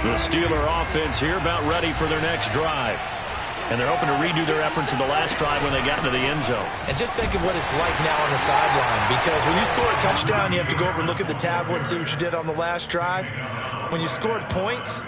The Steeler offense here about ready for their next drive. And they're hoping to redo their efforts in the last drive when they got into the end zone. And just think of what it's like now on the sideline. Because when you score a touchdown, you have to go over and look at the tablet and see what you did on the last drive. When you scored points,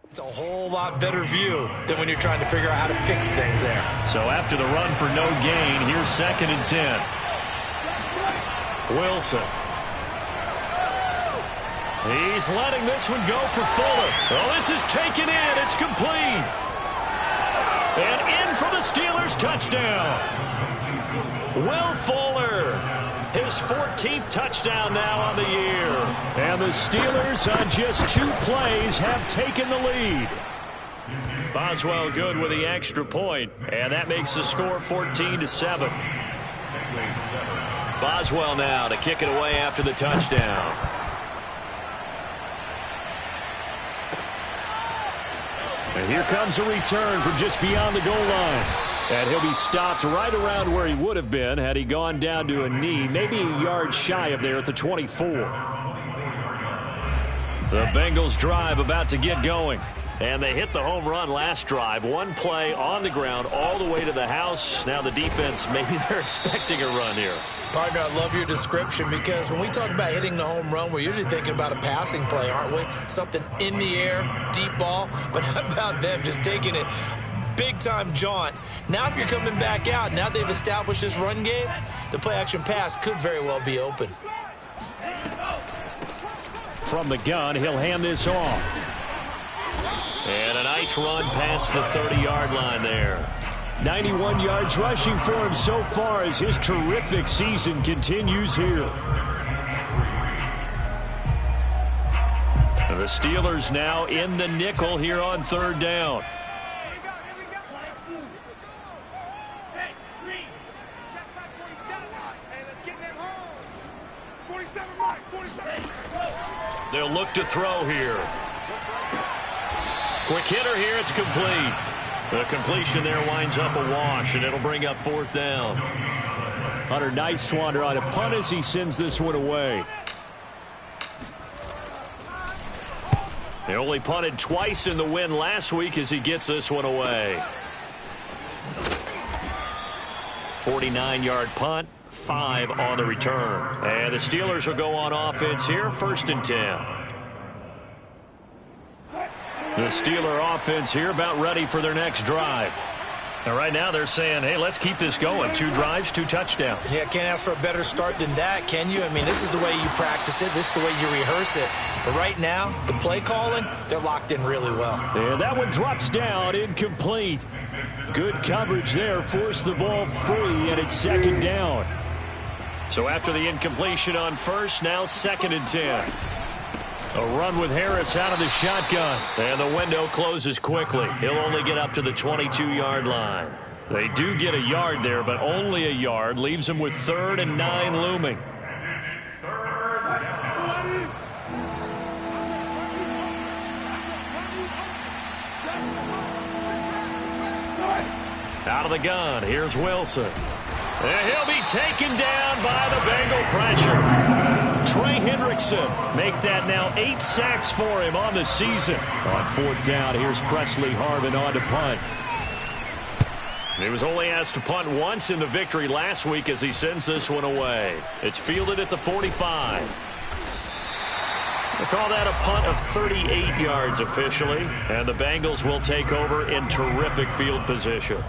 it's a whole lot better view than when you're trying to figure out how to fix things there. So after the run for no gain, here's 2nd and 10. Wilson. He's letting this one go for Fuller. Oh, this is taken in. It's complete. And in for the Steelers touchdown. Will Fuller. His 14th touchdown now on the year. And the Steelers on just 2 plays have taken the lead. Boswell good with the extra point, and that makes the score 14-7. Boswell now to kick it away after the touchdown. And here comes a return from just beyond the goal line. And he'll be stopped right around where he would have been had he gone down to a knee, maybe a yard shy of there at the 24. The Bengals drive about to get going. And they hit the home run last drive. 1 play on the ground all the way to the house. Now the defense, maybe they're expecting a run here. Partner, I love your description because when we talk about hitting the home run, we're usually thinking about a passing play, aren't we? Something in the air, deep ball. But how about them just taking it big-time jaunt? Now if you're coming back out, now they've established this run game, the play-action pass could very well be open. From the gun, he'll hand this off. And a nice run past the 30-yard line there. 91 yards rushing for him so far as his terrific season continues here. And the Steelers now in the nickel here on 3rd down. They'll look to throw here. Quick hitter here, it's complete. The completion there winds up a wash, and it'll bring up 4th down. Hunter Nicewander on a punt as he sends this one away. He only punted twice in the win last week as he gets this one away. 49-yard punt, 5 on the return. And the Steelers will go on offense here, 1st and 10. The Steeler offense here about ready for their next drive. And right now they're saying, hey, let's keep this going. 2 drives, 2 touchdowns. Yeah, can't ask for a better start than that, can you? I mean, this is the way you practice it. This is the way you rehearse it. But right now, the play calling, they're locked in really well. And that one drops down, incomplete. Good coverage there, forced the ball free, and it's 2nd down. So after the incompletion on 1st, now 2nd and 10. A run with Harris out of the shotgun. And the window closes quickly. He'll only get up to the 22-yard line. They do get a yard there, but only a yard. Leaves them with 3rd and 9 looming. Out of the gun, here's Wilson. And he'll be taken down by the Bengal pressure. Trey Hendrickson make that now 8 sacks for him on the season. On 4th down, here's Presley Harvin on to punt. He was only asked to punt once in the victory last week as he sends this one away. It's fielded at the 45. We'll call that a punt of 38 yards officially, and the Bengals will take over in terrific field position.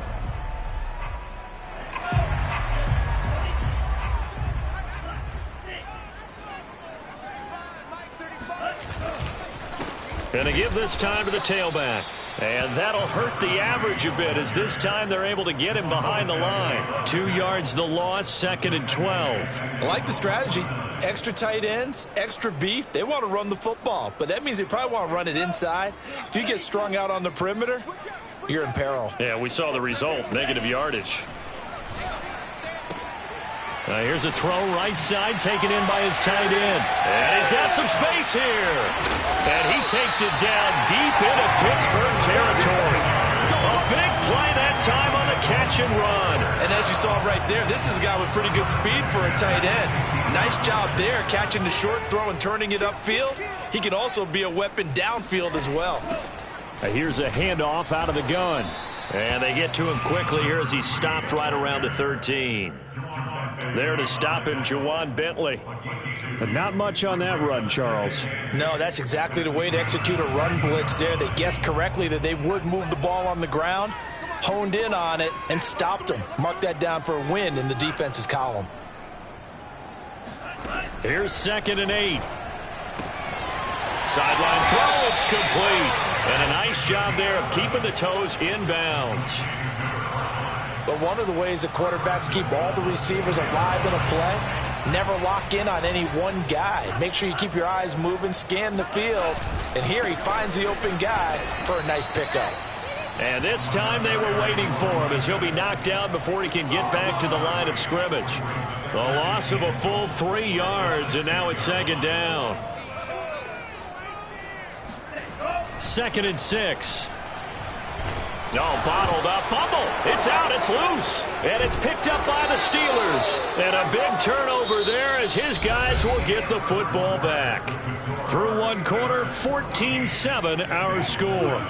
And to give this time to the tailback. And that'll hurt the average a bit as this time they're able to get him behind the line. 2 yards the loss, 2nd and 12. I like the strategy. Extra tight ends, extra beef. They want to run the football, but that means they probably want to run it inside. If you get strung out on the perimeter, you're in peril. Yeah, we saw the result, negative yardage. Here's a throw right side taken in by his tight end. And he's got some space here. And he takes it down deep into Pittsburgh territory. A big play that time on the catch and run. And as you saw right there, this is a guy with pretty good speed for a tight end. Nice job there catching the short throw and turning it upfield. He can also be a weapon downfield as well. Here's a handoff out of the gun. And they get to him quickly here as he's stopped right around the 13. There to stop him, Juwan Bentley. But not much on that run, Charles. No, that's exactly the way to execute a run blitz there. They guessed correctly that they would move the ball on the ground, honed in on it, and stopped them. Mark that down for a win in the defense's column. Here's 2nd and 8. Sideline throw, it's complete. And a nice job there of keeping the toes inbounds. But one of the ways that quarterbacks keep all the receivers alive in a play, never lock in on any one guy. Make sure you keep your eyes moving, scan the field. And here he finds the open guy for a nice pickup. And this time they were waiting for him as he'll be knocked down before he can get back to the line of scrimmage. The loss of a full 3 yards, and now it's 2nd down. 2nd and 6. No, bottled up, fumble. It's out, it's loose. And it's picked up by the Steelers. And a big turnover there as his guys will get the football back. Through one quarter, 14-7 our score.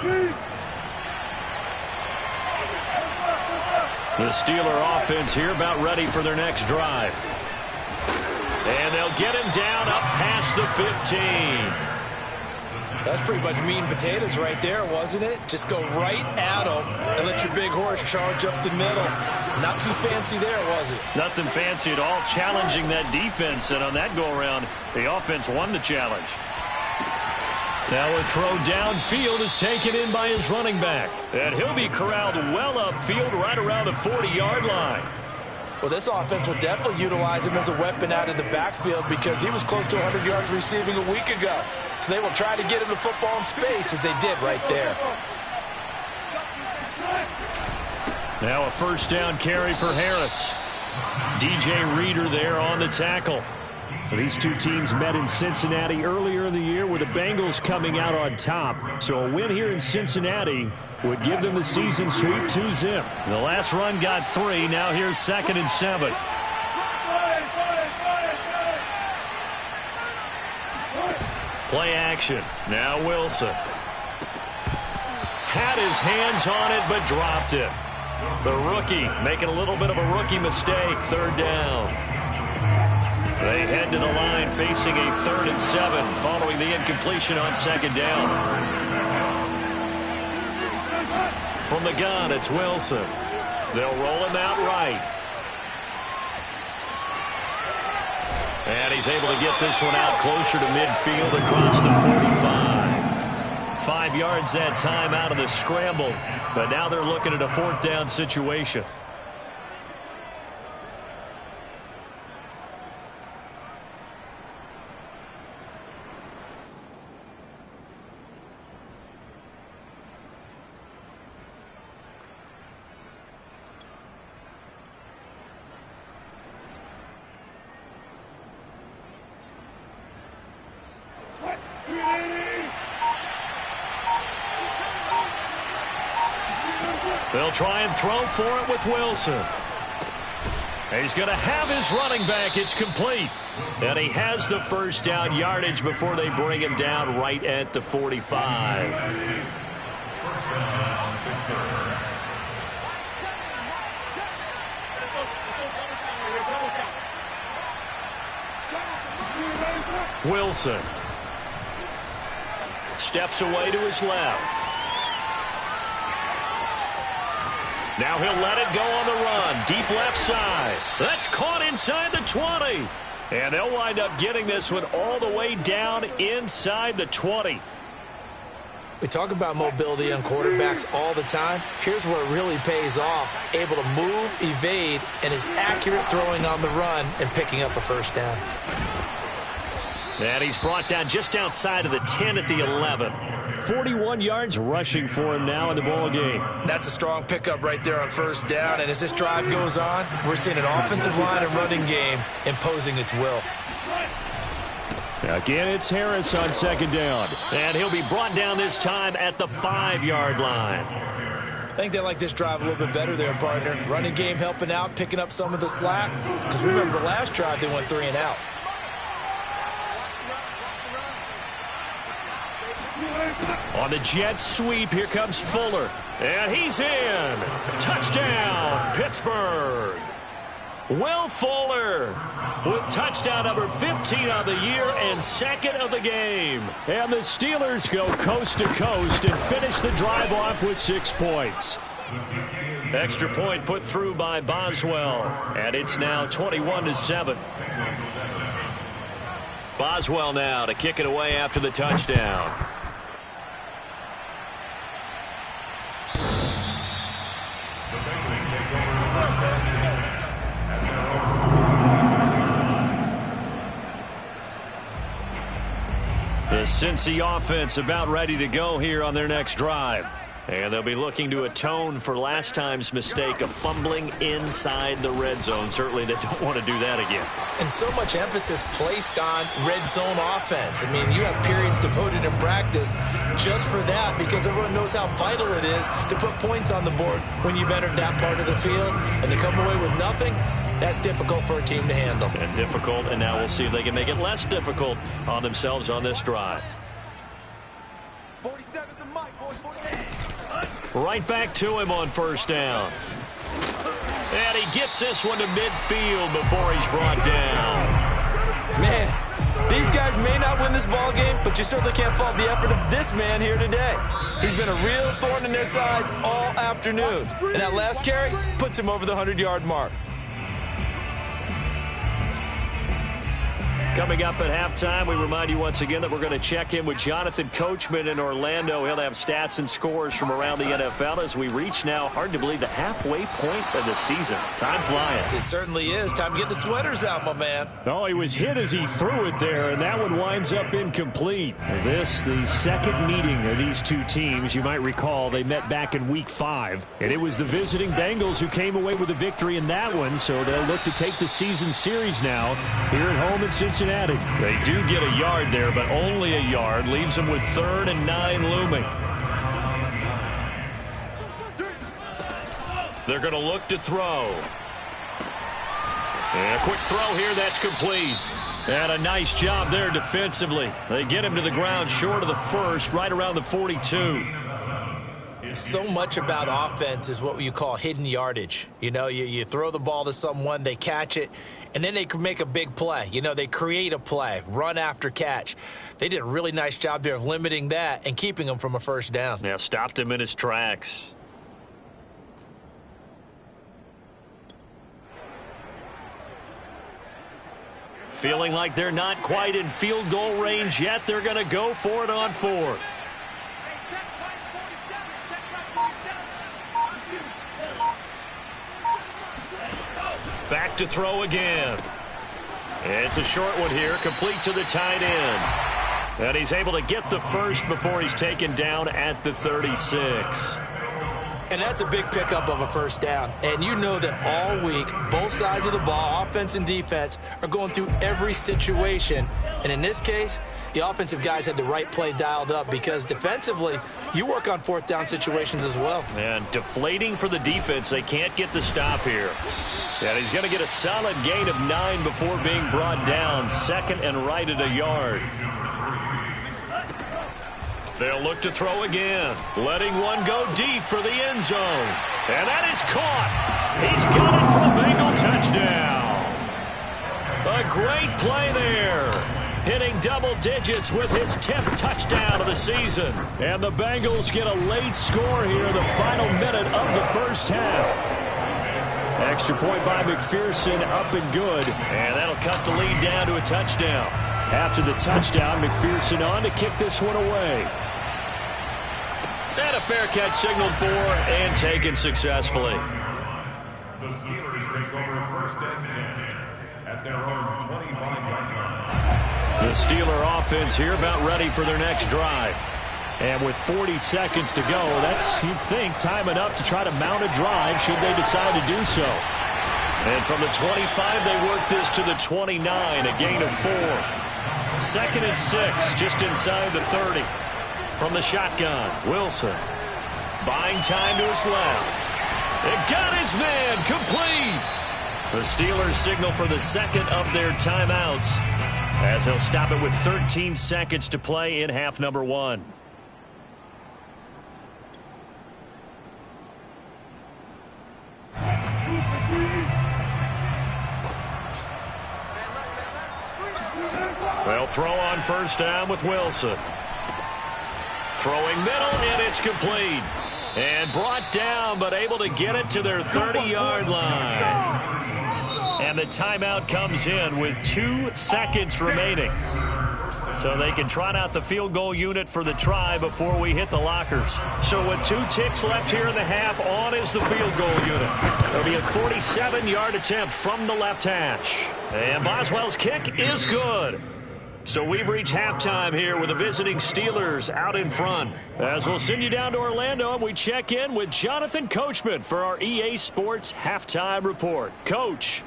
The Steeler offense here about ready for their next drive. And they'll get him down up past the 15. That's pretty much meat and potatoes right there, wasn't it? Just go right at him and let your big horse charge up the middle. Not too fancy there, was it? Nothing fancy at all, challenging that defense. And on that go-around, the offense won the challenge. Now a throw downfield is taken in by his running back. And he'll be corralled well upfield right around the 40-yard line. Well, this offense will definitely utilize him as a weapon out of the backfield because he was close to 100 yards receiving a week ago. So they will try to get him the football in space as they did right there. Now a 1st down carry for Harris. DJ Reader there on the tackle. These two teams met in Cincinnati earlier in the year with the Bengals coming out on top. So a win here in Cincinnati would give them the season sweep 2-zip. The last run got 3. Now here's 2nd and 7. Play action. Now Wilson. Had his hands on it, but dropped it. The rookie making a little bit of a rookie mistake. 3rd down. They head to the line facing a 3rd and 7 following the incompletion on 2nd down. From the gun, it's Wilson. They'll roll him out right. And he's able to get this one out closer to midfield across the 45. 5 yards that time out of the scramble. But now they're looking at a 4th down situation. They'll try and throw for it with Wilson. He's going to have his running back. It's complete. And he has the 1st down yardage before they bring him down right at the 45. Wilson steps away to his left. Now he'll let it go on the run. Deep left side. That's caught inside the 20. And they'll wind up getting this one all the way down inside the 20. We talk about mobility on quarterbacks all the time. Here's where it really pays off. Able to move, evade, and is accurate throwing on the run and picking up a 1st down. And he's brought down just outside of the 10 at the 11. 41 yards rushing for him now in the ball game. That's a strong pickup right there on first down. And as this drive goes on, we're seeing an offensive line and running game imposing its will. Again, it's Harris on second down. And he'll be brought down this time at the 5-yard line. I think they like this drive a little bit better there, partner. Running game helping out, picking up some of the slack. Because remember, the last drive they went 3 and out. On the jet sweep, here comes Fuller. And he's in. Touchdown, Pittsburgh. Will Fuller with touchdown number 15 on the year and second of the game. And the Steelers go coast to coast and finish the drive off with 6 points. Extra point put through by Boswell. And it's now 21-7. Boswell now to kick it away after the touchdown. The Cincy offense about ready to go here on their next drive. And they'll be looking to atone for last time's mistake of fumbling inside the red zone. Certainly they don't want to do that again. And so much emphasis placed on red zone offense. I mean, you have periods devoted in practice just for that because everyone knows how vital it is to put points on the board when you've entered that part of the field. And to come away with nothing, that's difficult for a team to handle. And difficult, and now we'll see if they can make it less difficult on themselves on this drive. 47's the mic, boys. 47. Right back to him on first down. And he gets this one to midfield before he's brought down. Man, these guys may not win this ball game, but you certainly can't fault the effort of this man here today. He's been a real thorn in their sides all afternoon. And that last carry puts him over the 100-yard mark. Coming up at halftime, we remind you once again that we're going to check in with Jonathan Coachman in Orlando. He'll have stats and scores from around the NFL as we reach now, hard to believe, the halfway point of the season. Time flying. It certainly is. Time to get the sweaters out, my man. Oh, he was hit as he threw it there, and that one winds up incomplete. This, the second meeting of these two teams. You might recall they met back in Week 5, and it was the visiting Bengals who came away with a victory in that one, so they'll look to take the season series now here at home in Cincinnati. They do get a yard there, but only a yard. Leaves them with 3rd and 9 looming. They're going to look to throw. And a quick throw here, that's complete. And a nice job there defensively. They get him to the ground short of the first, right around the 42. So much about offense is what you call hidden yardage. You know, you throw the ball to someone, they catch it, and then they can make a big play. You know, they create a play, run after catch. They did a really nice job there of limiting that and keeping him from a first down. Yeah, stopped him in his tracks. Feeling like they're not quite in field goal range yet. They're going to go for it on 4th. Back to throw again. It's a short one here, complete to the tight end. And he's able to get the first before he's taken down at the 36. And that's a big pickup of a first down. And you know that all week, both sides of the ball, offense and defense, are going through every situation. And in this case, the offensive guys had the right play dialed up because defensively, you work on 4th down situations as well. And deflating for the defense. They can't get the stop here. And he's going to get a solid gain of 9 before being brought down. 2nd and right at a yard. They'll look to throw again. Letting one go deep for the end zone. And that is caught. He's got it for a Bengal touchdown. A great play there. Hitting double digits with his 10th touchdown of the season. And the Bengals get a late score here, the final minute of the first half. Extra point by McPherson, up and good. And that'll cut the lead down to a touchdown. After the touchdown, McPherson on to kick this one away. And a fair catch signaled for and taken successfully. The Steelers take over 1st and 10 at their own 25-yard line. The Steeler offense here about ready for their next drive. And with 40 seconds to go, that's, you'd think, time enough to try to mount a drive should they decide to do so. And from the 25, they work this to the 29, a gain of 4. 2nd and 6, just inside the 30. From the shotgun, Wilson. Buying time to his left. It got his man, complete. The Steelers signal for the second of their timeouts as they'll stop it with 13 seconds to play in half number 1. They'll throw on first down with Wilson. Throwing middle, and it's complete. And brought down, but able to get it to their 30-yard line. And the timeout comes in with 2 seconds remaining. So they can trot out the field goal unit for the try before we hit the lockers. So with 2 ticks left here in the half, on is the field goal unit. It'll be a 47-yard attempt from the left hash. And Boswell's kick is good. So we've reached halftime here with the visiting Steelers out in front. As we'll send you down to Orlando, and we check in with Jonathan Coachman for our EA Sports Halftime Report. Coach.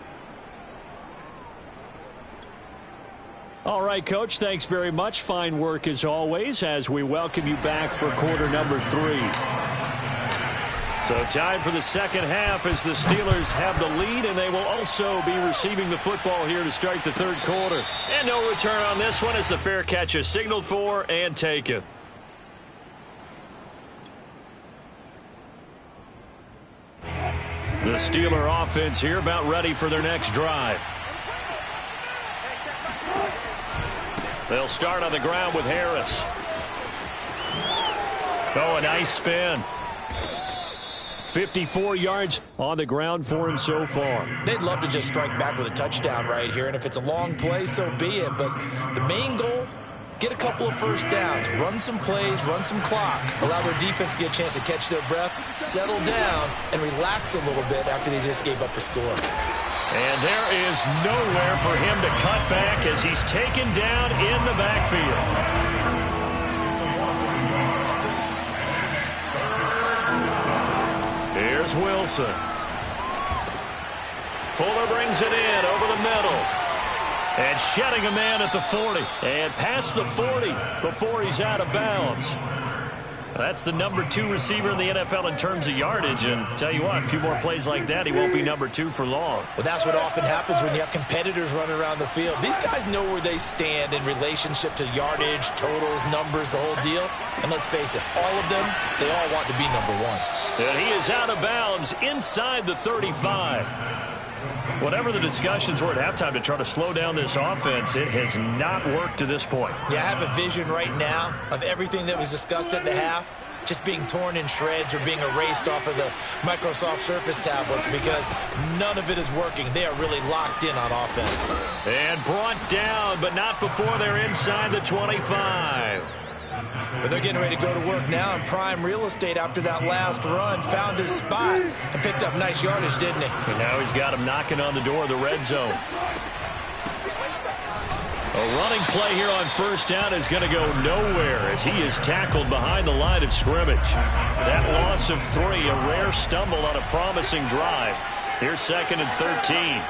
All right, Coach, thanks very much. Fine work as always as we welcome you back for quarter number 3. So time for the second half as the Steelers have the lead, and they will also be receiving the football here to start the third quarter. And no return on this one as the fair catch is signaled for and taken. The Steeler offense here about ready for their next drive. They'll start on the ground with Harris. Oh, a nice spin. 54 yards on the ground for him so far. They'd love to just strike back with a touchdown right here, and if it's a long play, so be it. But the main goal, get a couple of first downs, run some plays, run some clock, allow their defense to get a chance to catch their breath, settle down, and relax a little bit after they just gave up a score. And there is nowhere for him to cut back as he's taken down in the backfield. Here's Wilson. Fuller brings it in over the middle. And shedding a man at the 40. And past the 40 before he's out of bounds. That's the number 2 receiver in the NFL in terms of yardage. And tell you what, a few more plays like that, he won't be number 2 for long. Well, that's what often happens when you have competitors running around the field. These guys know where they stand in relationship to yardage, totals, numbers, the whole deal. And let's face it, all of them, they all want to be number 1. And he is out of bounds inside the 35. Whatever the discussions were at halftime to try to slow down this offense, it has not worked to this point. Yeah, I have a vision right now of everything that was discussed at the half just being torn in shreds or being erased off of the Microsoft Surface tablets because none of it is working. They are really locked in on offense. And brought down, but not before they're inside the 25. But they're getting ready to go to work now in prime real estate after that last run. Found his spot and picked up nice yardage, didn't he? And now he's got him knocking on the door of the red zone. A running play here on first down is going to go nowhere as he is tackled behind the line of scrimmage. That loss of 3, a rare stumble on a promising drive. Here's 2nd and 13.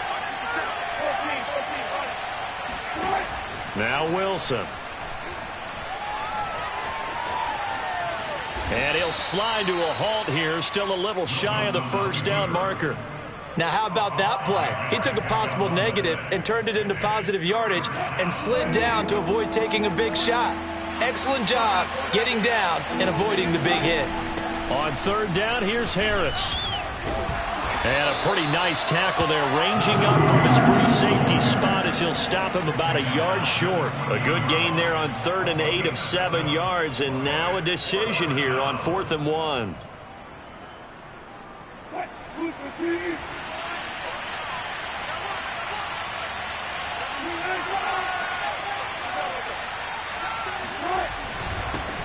Now Wilson. And he'll slide to a halt here, still a little shy of the first down marker. Now, how about that play? He took a possible negative and turned it into positive yardage and slid down to avoid taking a big shot. Excellent job getting down and avoiding the big hit. On third down, here's Harris. And a pretty nice tackle there, ranging up from his free safety spot as he'll stop him about a yard short. A good gain there on 3rd and 8 of 7 yards, and now a decision here on 4th and 1.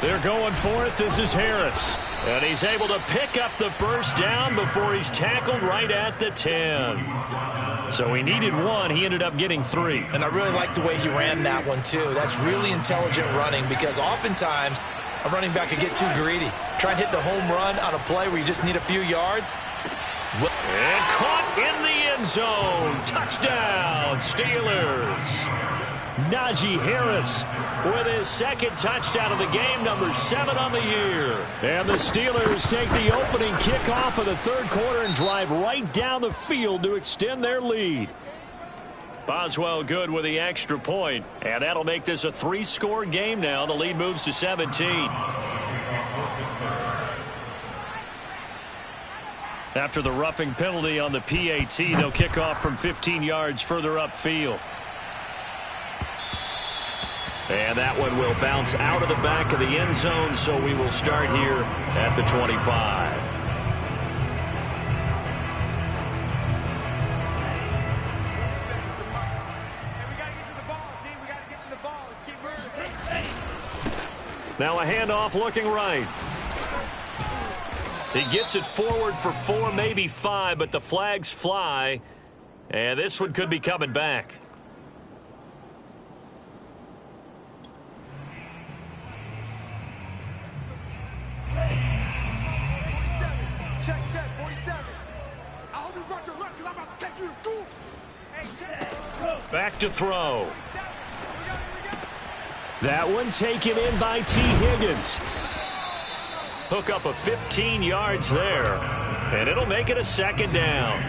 They're going for it. This is Harris. And he's able to pick up the first down before he's tackled right at the 10. So he needed 1. He ended up getting 3. And I really like the way he ran that one, too. That's really intelligent running because oftentimes a running back could get too greedy. Try and hit the home run on a play where you just need a few yards. And caught in the end zone. Touchdown, Steelers. Najee Harris with his second touchdown of the game, number 7 on the year. And the Steelers take the opening kickoff of the third quarter and drive right down the field to extend their lead. Boswell good with the extra point, and that'll make this a 3-score game now. The lead moves to 17. After the roughing penalty on the PAT, they'll kick off from 15 yards further upfield. And that one will bounce out of the back of the end zone, so we will start here at the 25. Now a handoff looking right. He gets it forward for 4, maybe 5, but the flags fly. And this one could be coming back. Check, 47. I hope you brought your lunch because I'm about to take you to school. Hey, check. Back to throw. That one taken in by T. Higgins. Hook up of 15 yards there, and it'll make it a second down.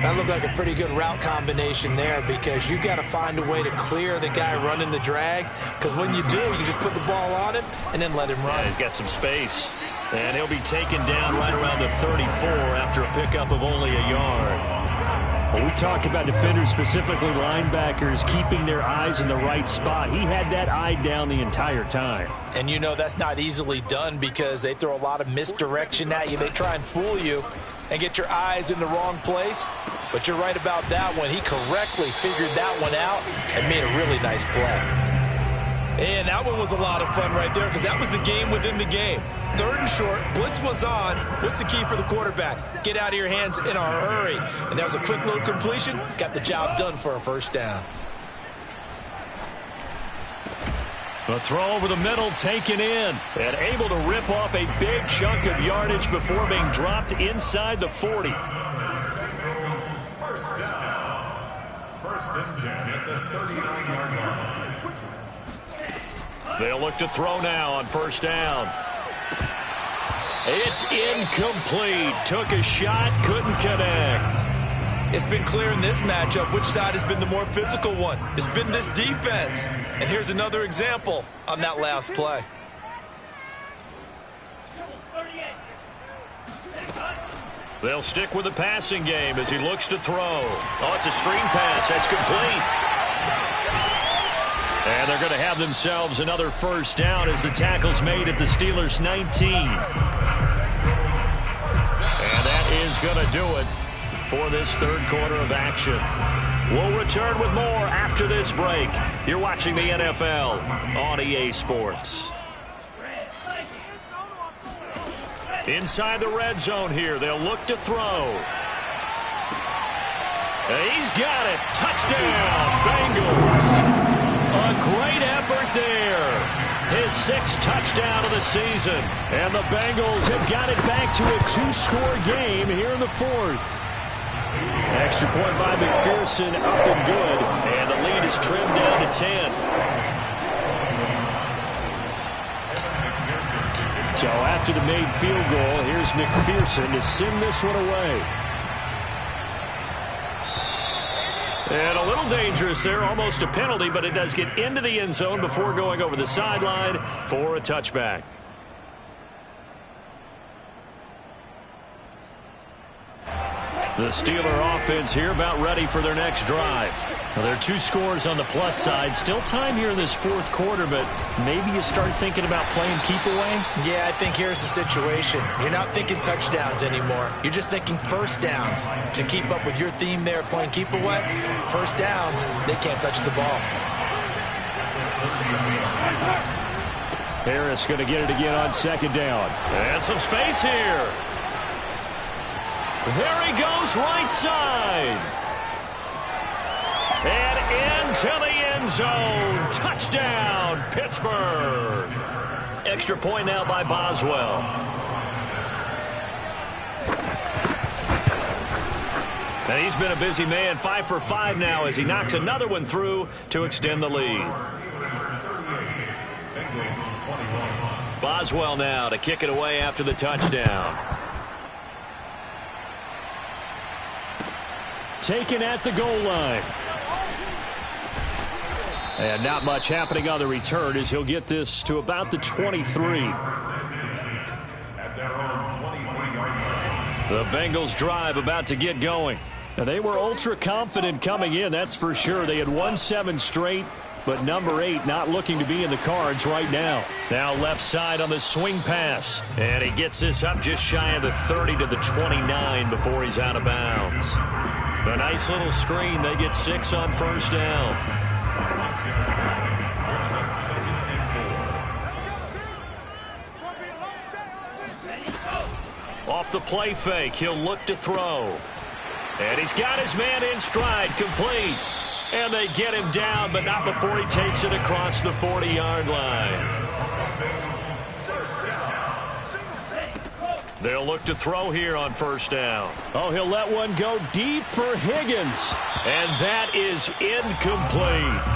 That looked like a pretty good route combination there because you've got to find a way to clear the guy running the drag, because when you do, you just put the ball on him and then let him run. Yeah, he's got some space. And he'll be taken down right around the 34 after a pickup of only a yard. Well, we talk about defenders, specifically linebackers, keeping their eyes in the right spot. He had that eye down the entire time. And you know that's not easily done because they throw a lot of misdirection at you. They try and fool you and get your eyes in the wrong place. But you're right about that one. He correctly figured that one out and made a really nice play. And that one was a lot of fun right there because that was the game within the game. 3rd and short, blitz was on. What's the key for the quarterback? Get out of your hands in a hurry. And that was a quick little completion. Got the job done for a first down. The throw over the middle taken in and able to rip off a big chunk of yardage before being dropped inside the 40. First down. First and 10 at the 39-yard line. They'll look to throw now on first down. It's incomplete. Took a shot, couldn't connect. It's been clear in this matchup which side has been the more physical one. It's been this defense. And here's another example on that last play. They'll stick with the passing game as he looks to throw. Oh, it's a screen pass. That's complete. And they're going to have themselves another first down as the tackle's made at the Steelers' 19. And that is going to do it for this third quarter of action. We'll return with more after this break. You're watching the NFL on EA Sports. Inside the red zone here, they'll look to throw. And he's got it. Touchdown, Bengals. A great effort there. His 6th touchdown of the season. And the Bengals have got it back to a 2-score game here in the 4th. Extra point by McPherson, up and good. And the lead is trimmed down to 10. So after the made field goal, here's McPherson to send this one away. And a little dangerous there, almost a penalty, but it does get into the end zone before going over the sideline for a touchback. The Steeler offense here about ready for their next drive. Well, there are 2 scores on the plus side. Still time here in this 4th quarter, but maybe you start thinking about playing keep away? Yeah, I think here's the situation. You're not thinking touchdowns anymore. You're just thinking first downs. To keep up with your theme there, playing keep away, first downs, they can't touch the ball. Harris going to get it again on second down. And some space here. There he goes, right side. And into the end zone. Touchdown, Pittsburgh. Extra point now by Boswell. And he's been a busy man, 5 for 5 now as he knocks another one through to extend the lead. Boswell now to kick it away after the touchdown. Taken at the goal line. And not much happening on the return as he'll get this to about the 23. At their own 23-yard line. The Bengals drive about to get going. Now, they were ultra confident coming in, that's for sure. They had won 7 straight, but number 8 not looking to be in the cards right now. Now left side on the swing pass. And he gets this up just shy of the 30 to the 29 before he's out of bounds. A nice little screen. They get 6 on first down. Off the play fake, he'll look to throw. And he's got his man in stride, complete. And they get him down, but not before he takes it across the 40-yard line. They'll look to throw here on first down. Oh, he'll let one go deep for Higgins. And that is incomplete.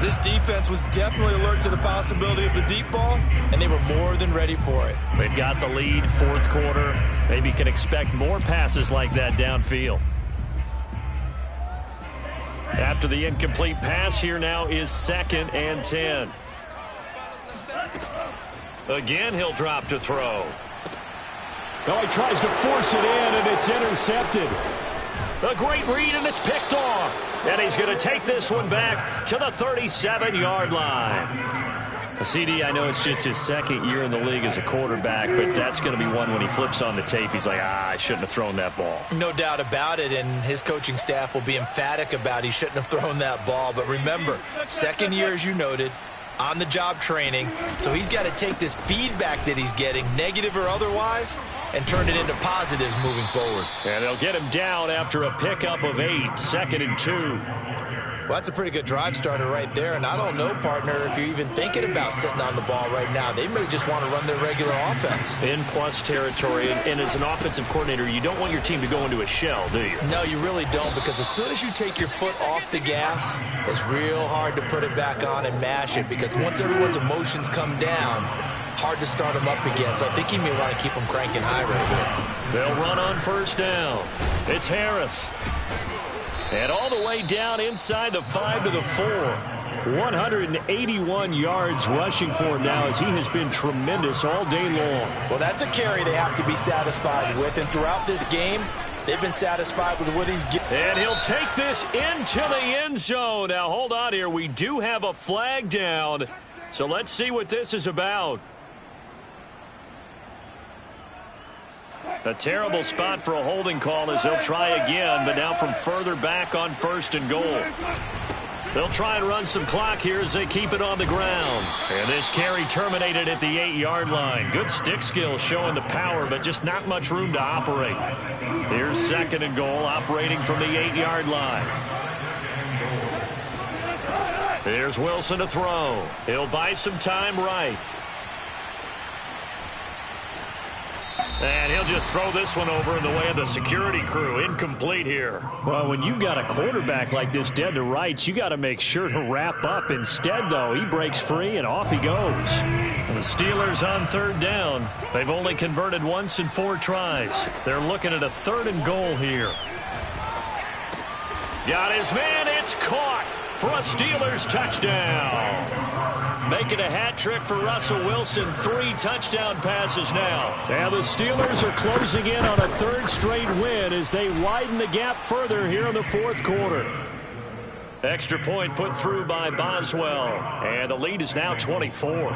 This defense was definitely alert to the possibility of the deep ball, and they were more than ready for it. They've got the lead, fourth quarter. Maybe can expect more passes like that downfield. After the incomplete pass, here now is 2nd and 10. Again, he'll drop to throw. Oh, he tries to force it in, and it's intercepted. A great read, and it's picked off. And he's going to take this one back to the 37-yard line. CD, I know it's just his 2nd year in the league as a quarterback, but that's going to be one when he flips on the tape, he's like, I shouldn't have thrown that ball. No doubt about it, and his coaching staff will be emphatic about he shouldn't have thrown that ball. But remember, 2nd year, as you noted, on-the-job training, so he's got to take this feedback that he's getting, negative or otherwise, and turn it into positives moving forward. And they'll get him down after a pickup of 8, 2nd and 2. Well, that's a pretty good drive starter right there, and I don't know, partner, if you're even thinking about sitting on the ball right now. They may just want to run their regular offense. In plus territory, and as an offensive coordinator, you don't want your team to go into a shell, do you? No, you really don't, because as soon as you take your foot off the gas, it's real hard to put it back on and mash it, because once everyone's emotions come down, hard to start them up again. So I think you may want to keep them cranking high right here. They'll run on first down. It's Harris. And all the way down inside the 5 to the 4. 181 yards rushing for him now as he has been tremendous all day long. Well, that's a carry they have to be satisfied with. And throughout this game, they've been satisfied with what he's getting. And he'll take this into the end zone. Now, hold on here. We do have a flag down. So let's see what this is about. A terrible spot for a holding call as they'll try again, but now from further back on 1st and goal. They'll try and run some clock here as they keep it on the ground. And this carry terminated at the 8-yard line. Good stick skill showing the power, but just not much room to operate. Here's 2nd and goal, operating from the 8-yard line. Here's Wilson to throw. He'll buy some time right. And he'll just throw this one over in the way of the security crew. Incomplete here. Well, when you've got a quarterback like this dead to rights, you got to make sure to wrap up. Instead, though, he breaks free and off he goes. And the Steelers on 3rd down. They've only converted once in 4 tries. They're looking at a 3rd and goal here. Got his man. It's caught for a Steelers touchdown. Making a hat trick for Russell Wilson. 3 touchdown passes now. Now the Steelers are closing in on a 3rd straight win as they widen the gap further here in the 4th quarter. Extra point put through by Boswell. And the lead is now 24.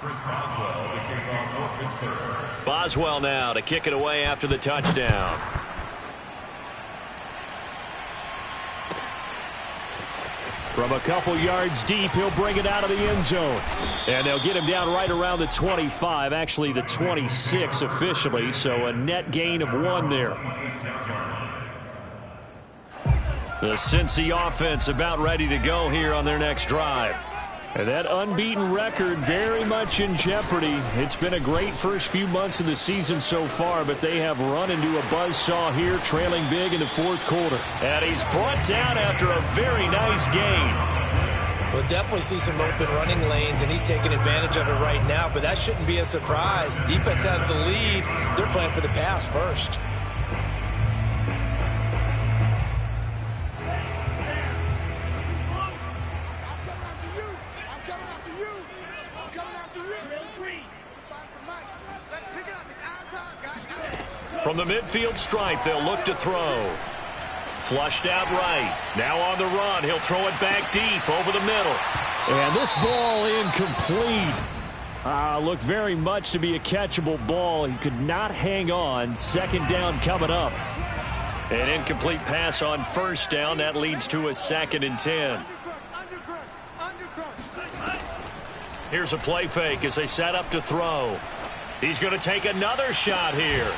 Chris Boswell, the kickoff for Pittsburgh. Boswell now to kick it away after the touchdown. From a couple yards deep, he'll bring it out of the end zone. And they'll get him down right around the 25, actually the 26 officially, so a net gain of 1 there. The Cincy offense about ready to go here on their next drive. And that unbeaten record very much in jeopardy. It's been a great first few months of the season so far, but they have run into a buzzsaw here, trailing big in the fourth quarter. And he's brought down after a very nice gain. We'll definitely see some open running lanes, and he's taking advantage of it right now, but that shouldn't be a surprise. Defense has the lead. They're playing for the pass first. From the midfield stripe, they'll look to throw. Flushed out right. Now on the run. He'll throw it back deep over the middle. And this ball incomplete. Looked very much to be a catchable ball. He could not hang on. Second down coming up. An incomplete pass on first down. That leads to a 2nd and 10. Here's a play fake as they set up to throw. He's going to take another shot here.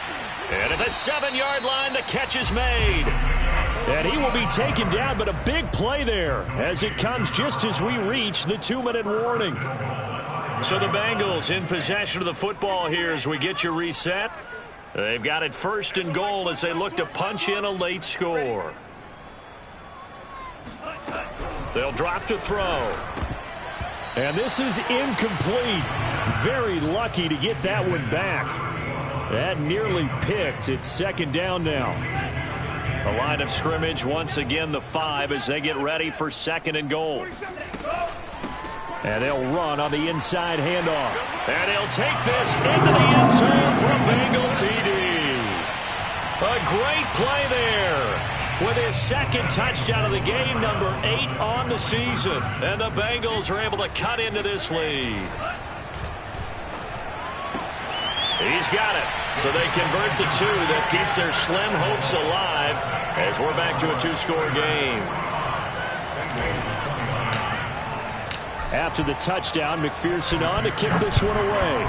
And at the 7-yard line, the catch is made. And he will be taken down, but a big play there as it comes just as we reach the 2-minute warning. So the Bengals in possession of the football here as we get you reset. They've got it 1st and goal as they look to punch in a late score. They'll drop to throw. And this is incomplete. Very lucky to get that one back. That nearly picked. It's 2nd down now. The line of scrimmage once again the 5 as they get ready for 2nd and goal. And they'll run on the inside handoff. And he'll take this into the end zone for a Bengal TD. A great play there with his 2nd touchdown of the game, number 8 on the season. And the Bengals are able to cut into this lead. He's got it. So they convert the 2. That keeps their slim hopes alive as we're back to a 2-score game. After the touchdown, McPherson on to kick this one away.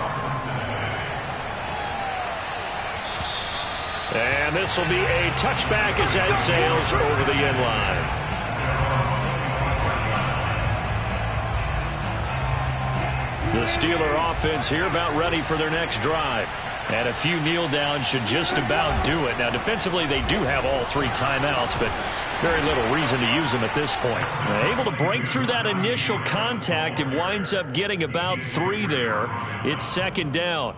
And this will be a touchback as that sails over the end line. The Steeler offense here about ready for their next drive. And a few kneel downs should just about do it. Now, defensively, they do have all 3 timeouts, but very little reason to use them at this point. Able to break through that initial contact and winds up getting about 3 there. It's 2nd down.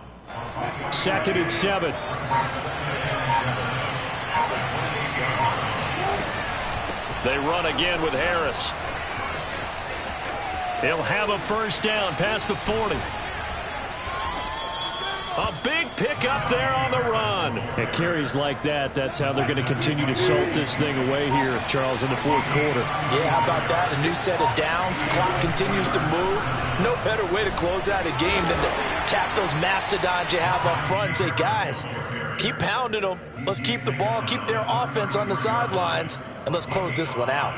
2nd and 7. They run again with Harris. He'll have a 1st down past the 40. A big pickup there on the run. At carries like that, that's how they're going to continue to salt this thing away here, Charles, in the fourth quarter. Yeah, how about that? A new set of downs. Clock continues to move. No better way to close out a game than to tap those mastodons you have up front and say, guys, keep pounding them. Let's keep the ball, keep their offense on the sidelines, and let's close this one out.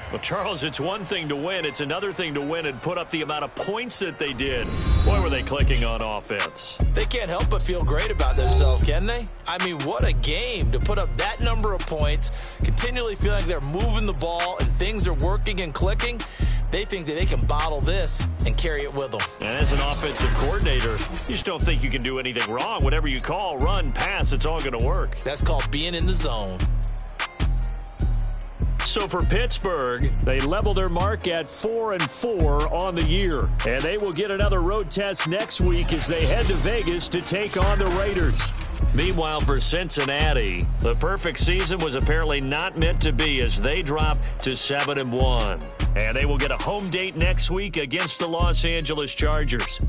Well, Charles, it's one thing to win. It's another thing to win and put up the amount of points that they did. Boy, were they clicking on offense. They can't help but feel great about themselves, can they? I mean, what a game to put up that number of points, continually feeling like they're moving the ball and things are working and clicking. They think that they can bottle this and carry it with them. And as an offensive coordinator, you just don't think you can do anything wrong. Whatever you call, run, pass, it's all going to work. That's called being in the zone. So for Pittsburgh, they level their mark at 4-4 on the year. And they will get another road test next week as they head to Vegas to take on the Raiders. Meanwhile, for Cincinnati, the perfect season was apparently not meant to be as they drop to 7-1. And they will get a home date next week against the Los Angeles Chargers.